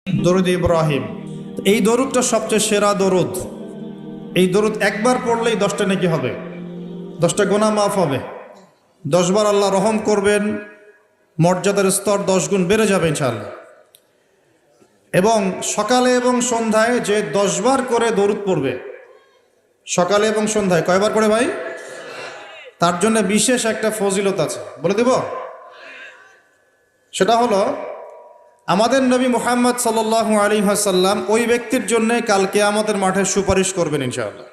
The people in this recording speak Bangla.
দরুদ ইব্রাহিম। এই দরুদটা সবচেয়ে সেরা দরুদ। এই দরুদ একবার পড়লেই 10টা নেকি হবে, 10টা গুনাহ মাফ হবে, 10 বার আল্লাহ রহম করবেন, মর্যাদার স্তর 10 গুণ বেড়ে যাবে ইনশাআল্লাহ। এবং সকালে এবং সন্ধ্যায় যে 10 বার করে দরুদ পড়বে, সকালে এবং সন্ধ্যায় কয়বার করে ভাই? তার জন্য বিশেষ একটা ফজিলত আছে, বলে দেব। সেটা হলো আমাদের নবী মুহাম্মদ সাল্লাল্লাহু আলাইহি ওয়াসাল্লাম ওই ব্যক্তির জন্য কাল কিয়ামতের মাঠে সুপারিশ করবেন ইনশাআল্লাহ।